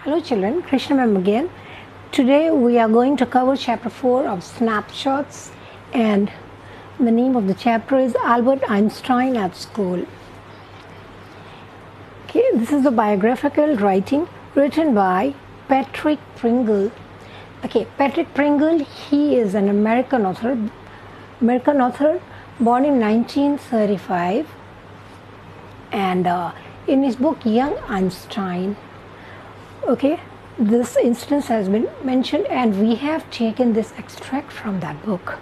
Hello children, Krishna ma'am again. Today we are going to cover chapter 4 of Snapshots, and the name of the chapter is Albert Einstein at School. Okay, this is a biographical writing written by Patrick Pringle. Okay, Patrick Pringle, he is an American author born in 1935, and in his book Young Einstein, okay, this instance has been mentioned and we have taken this extract from that book.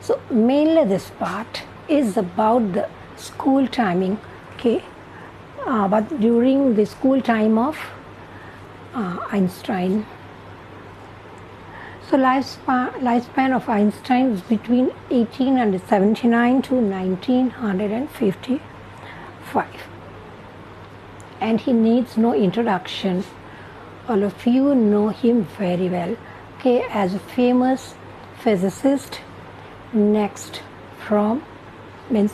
So mainly this part is about the school timing, okay, but during the school time of Einstein. So lifespan of Einstein was between 1879 to 1955. And he needs no introduction. All of you know him very well, okay, as a famous physicist. Next from Sir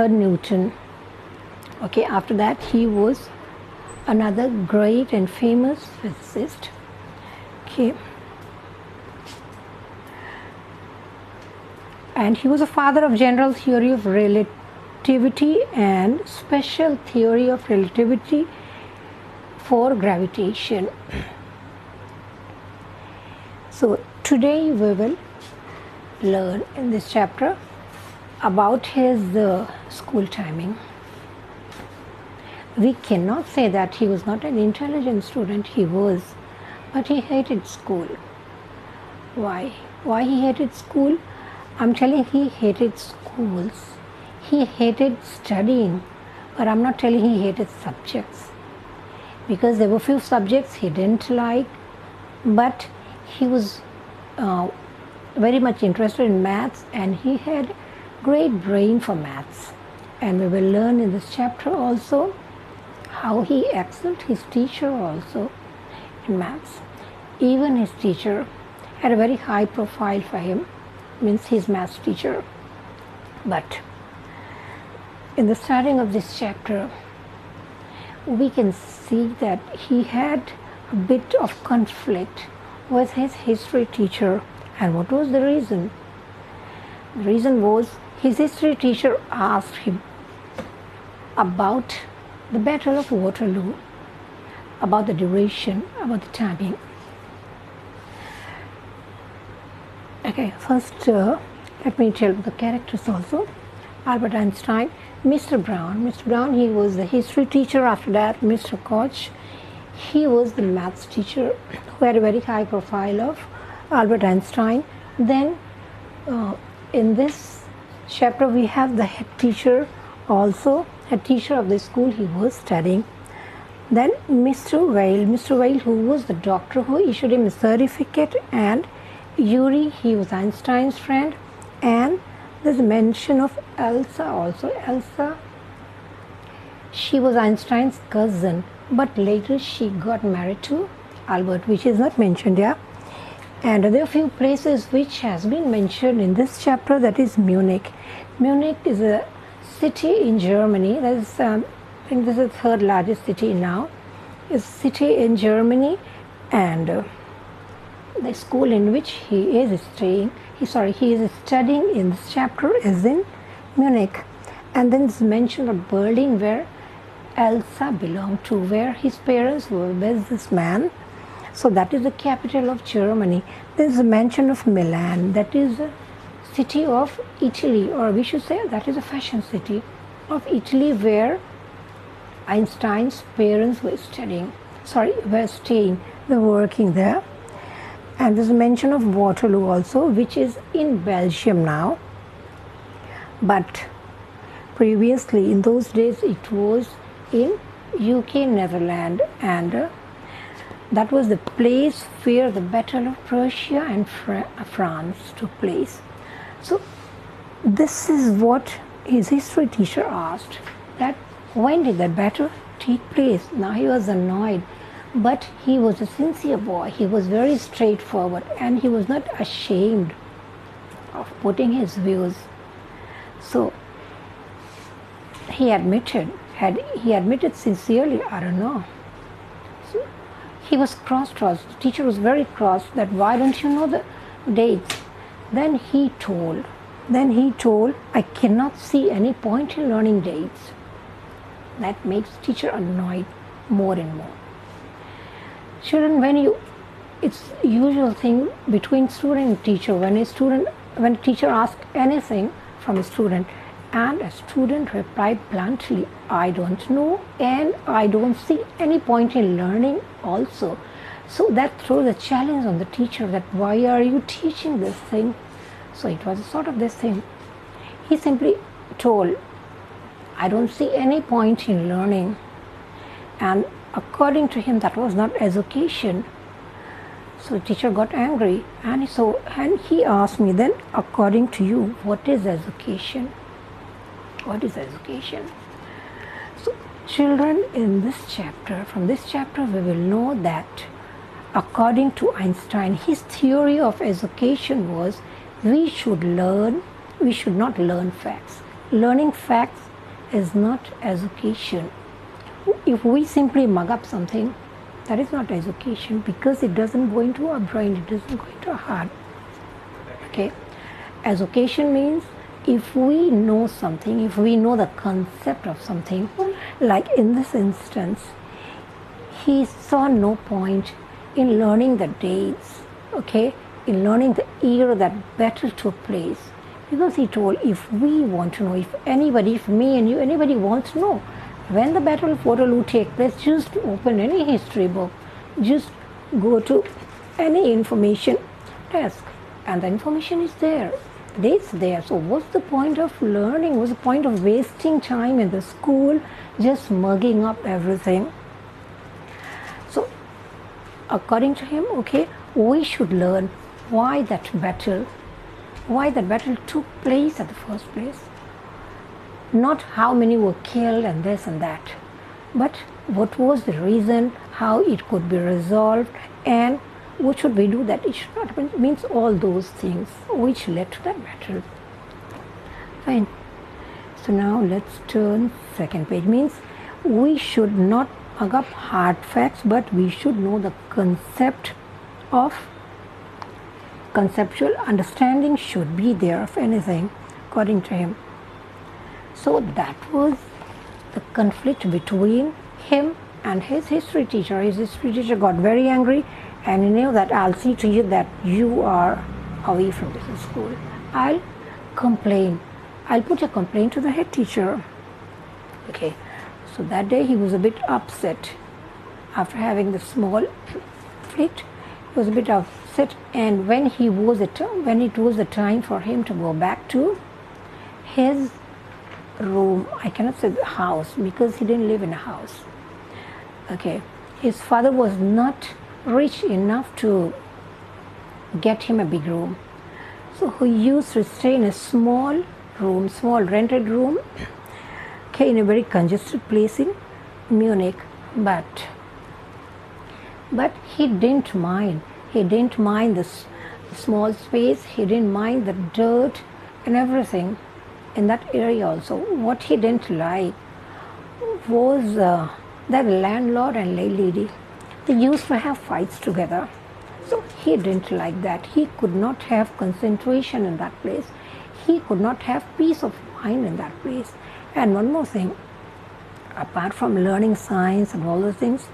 Newton. Okay, after that he was another great and famous physicist. Okay, and he was a father of general theory of relativity and special theory of relativity for gravitation. So today we will learn in this chapter about his school timing. We cannot say that he was not an intelligent student, he was, but he hated school. Why? Why he hated school? I'm telling he hated schools. He hated studying, but I'm not telling he hated subjects, because there were few subjects he didn't like, but he was very much interested in maths and he had great brain for maths. And we will learn in this chapter also how he excelled his teacher also in maths. Even his teacher had a very high profile for him, means his maths teacher. But in the starting of this chapter, we can see that he had a bit of conflict with his history teacher. And what was the reason? The reason was his history teacher asked him about the Battle of Waterloo, about the duration, about the timing. Okay, first let me tell the characters also. Albert Einstein, Mr. Brown. Mr. Brown, he was the history teacher. After that, Mr. Koch, he was the maths teacher who had a very high profile of Albert Einstein. Then in this chapter we have the head teacher also, head teacher of the school he was studying. Then Mr. Weil, who was the doctor who issued him a certificate, and Yuri, he was Einstein's friend. And there's a mention of Elsa also. Elsa, she was Einstein's cousin, but later she got married to Albert, which is not mentioned here. And there are a few places which has been mentioned in this chapter, that is Munich. Munich is a city in Germany. That is, I think this is the third largest city now. It's a city in Germany, and the school in which he is studying in this chapter is in Munich. And then it's mentioned of Berlin, where Elsa belonged to, where his parents were businessmen. So that is the capital of Germany. There's a mention of Milan, that is a city of Italy, or we should say that is a fashion city of Italy, where Einstein's parents were staying, they were working there. And there's a mention of Waterloo also, which is in Belgium now. But previously, in those days, it was in UK, Netherlands, and that was the place where the Battle of Prussia and France took place. So this is what his history teacher asked, that when did that battle take place? Now he was annoyed, but he was a sincere boy. He was very straightforward and he was not ashamed of putting his views. So he admitted, had he admitted sincerely, I don't know. So he was cross-crossed. The teacher was very cross that why don't you know the dates? Then he told, I cannot see any point in learning dates. That makes the teacher annoyed more and more. Children, it's usual thing between student and teacher. When a teacher asks anything from a student and a student replied bluntly, I don't know and I don't see any point in learning also. So that throws a challenge on the teacher that why are you teaching this thing? So it was sort of this thing. He simply told, I don't see any point in learning. And according to him, that was not education. So the teacher got angry and he asked me then, according to you, what is education? What is education? So children, from this chapter we will know that according to Einstein, his theory of education was we should not learn facts. Learning facts is not education. If we simply mug up something, that is not education because it doesn't go into our brain, it doesn't go into our heart. Okay? Education means if we know something, if we know the concept of something, like in this instance, he saw no point in learning the dates, okay, in learning the year that battle took place. Because he told, if we want to know, if me and you, anybody wants to know, when the Battle of Waterloo take place, just open any history book, just go to any information desk, and the information is there. The date's there. So what's the point of learning? What's the point of wasting time in the school, just mugging up everything? So according to him, okay, we should learn why that battle took place at the first place. Not how many were killed and this and that, but what was the reason, how it could be resolved, and what should we do that it should not happen. Means all those things which led to that battle. Fine. So now let's turn second page. Means we should not mug up hard facts, but we should know the concept of conceptual understanding should be there of anything, according to him. So that was the conflict between him and his history teacher. His history teacher got very angry and he knew that I'll see to you that you are away from this school. I'll complain. I'll put a complaint to the head teacher. Okay, so that day he was a bit upset after having the small conflict. He was a bit upset, and when it was the time for him to go back to his room, I cannot say the house because he didn't live in a house. Okay, his father was not rich enough to get him a big room, so he used to stay in a small rented room, okay, in a very congested place in Munich. But he didn't mind. He didn't mind the small space. He didn't mind the dirt and everything in that area also. What he didn't like was that landlord and landlady, they used to have fights together. So he didn't like that. He could not have concentration in that place. He could not have peace of mind in that place. And one more thing, apart from learning science and all those things,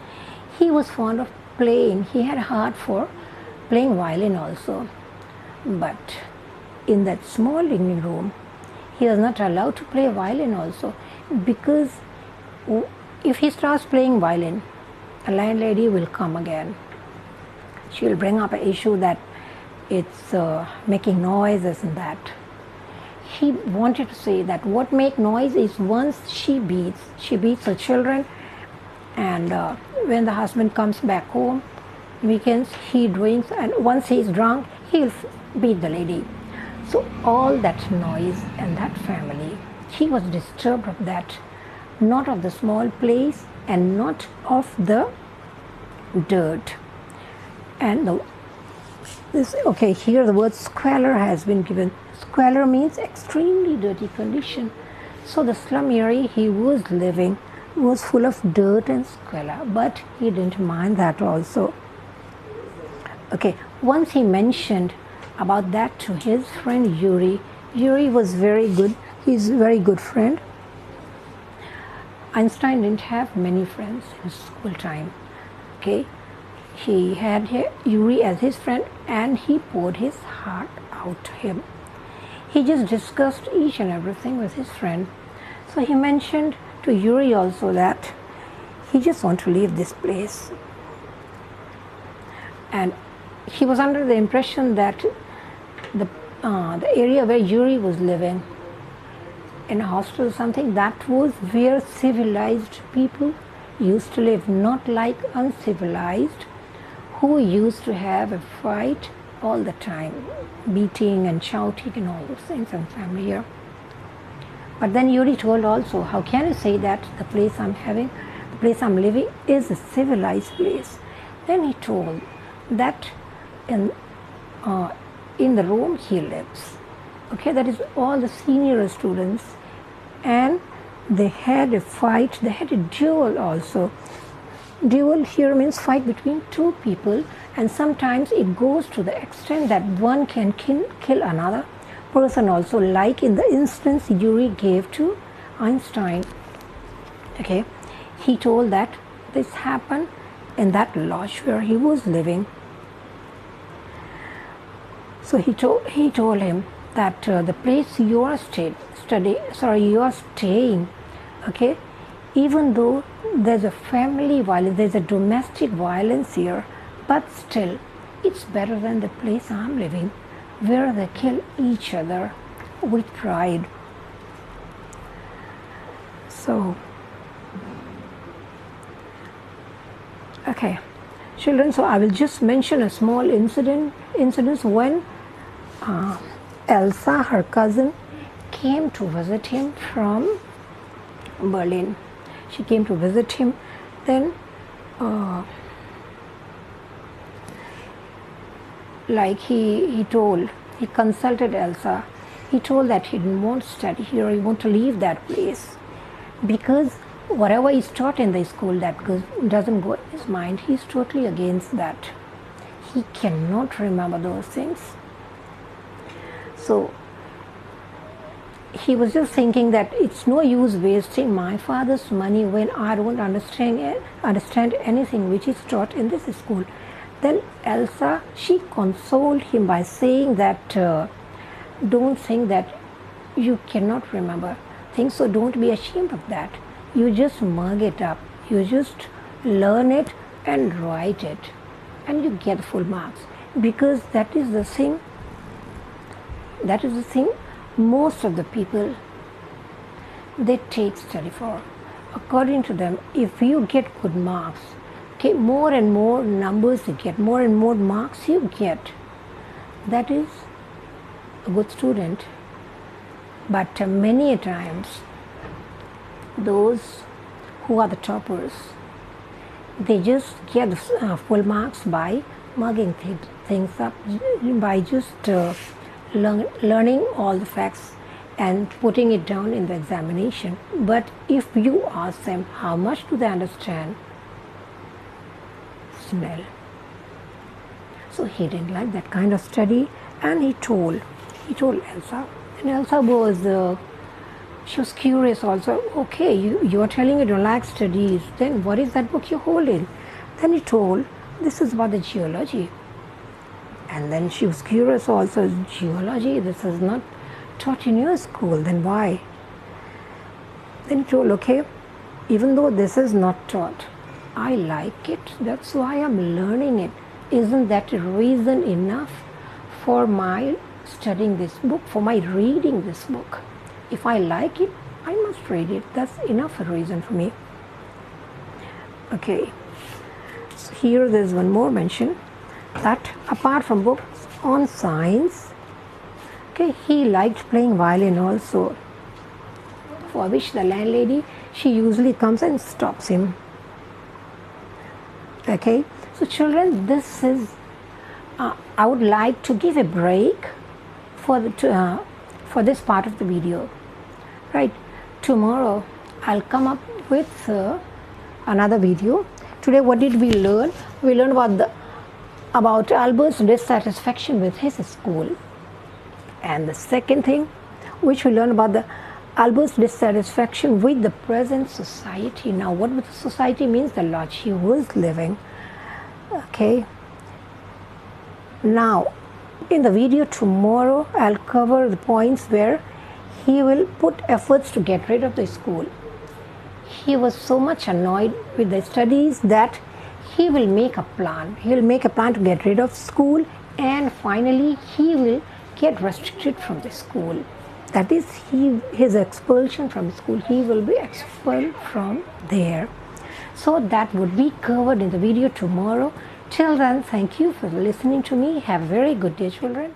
he was fond of playing. He had a heart for playing violin also. But in that small living room, he was not allowed to play violin also, because if he starts playing violin, a landlady will come again. She will bring up an issue that it's making noises and that. He wanted to say that what make noise is once she beats her children, and when the husband comes back home, weekends, he drinks, and once he's drunk, he'll beat the lady. So all that noise and that family, he was disturbed of that, not of the small place and not of the dirt. And here the word squalor has been given. Squalor means extremely dirty condition. So the slum area he was living was full of dirt and squalor, but he didn't mind that also. Okay, once he mentioned about that to his friend Yuri. Yuri was very good. He's a very good friend. Einstein didn't have many friends in school time. Okay, he had Yuri as his friend, and he poured his heart out to him. He just discussed each and everything with his friend. So he mentioned to Yuri also that he just wants to leave this place. And he was under the impression that the area where Yuri was living, in a hostel or something, that was where civilized people used to live, not like uncivilized who used to have a fight all the time, beating and shouting and all those things and family here. But then Yuri told also, how can you say that the place I'm living is a civilized place? Then he told that in the room he lives, okay, that is all the senior students, and they had a fight, they had a duel also. Duel here means fight between two people, and sometimes it goes to the extent that one can kill another person also, like in the instance Yuri gave to Einstein. Okay, he told that this happened in that lodge where he was living. So he told him that the place you are staying, okay, even though there's a family violence, there's a domestic violence here, but still it's better than the place I'm living, where they kill each other with pride. So, okay, children, so I will just mention a small incidents when Elsa, her cousin, came to visit him from Berlin. She came to visit him. Then, like he consulted Elsa. He told that he didn't want to study here. He wanted to leave that place because whatever is taught in the school that doesn't go in his mind. He's totally against that. He cannot remember those things. So he was just thinking that it's no use wasting my father's money when I don't understand anything which is taught in this school. Then Elsa, she consoled him by saying that don't think that you cannot remember things, so don't be ashamed of that. You just mug it up, you just learn it and write it, and you get full marks, because that is the thing most of the people they take study for. According to them, if you get good marks, okay, more and more numbers you get, more and more marks you get, that is a good student. But many times those who are the toppers, they just get full marks by mugging things up, by just learning all the facts and putting it down in the examination. But if you ask them how much do they understand, smell. So he didn't like that kind of study, and he told Elsa. And Elsa was she was curious also. Okay, you are telling you don't like studies, then what is that book you're holding? Then he told, this is about the geology. And then she was curious also, geology, this is not taught in your school, then why? Then he told, okay, even though this is not taught, I like it, that's why I'm learning it. Isn't that a reason enough for my studying this book, for my reading this book? If I like it, I must read it. That's enough a reason for me. Okay, so here there's one more mention, that apart from books on science, okay, he liked playing violin also, for which the landlady, she usually comes and stops him. Okay, so children, this is, I would like to give a break for this part of the video, right? tomorrow I'll come up with another video. Today what did we learn? We learned about Albert's dissatisfaction with his school. And the second thing which we learned about Albert's dissatisfaction with the present society. Now what the society means, the lodge he was living. Okay. Now in the video tomorrow I'll cover the points where he will put efforts to get rid of the school. He was so much annoyed with the studies that he will make a plan. He will make a plan to get rid of school, and finally he will get restricted from the school. That is his expulsion from school. He will be expelled from there. So that would be covered in the video tomorrow. Till then, thank you for listening to me. Have a very good day, children.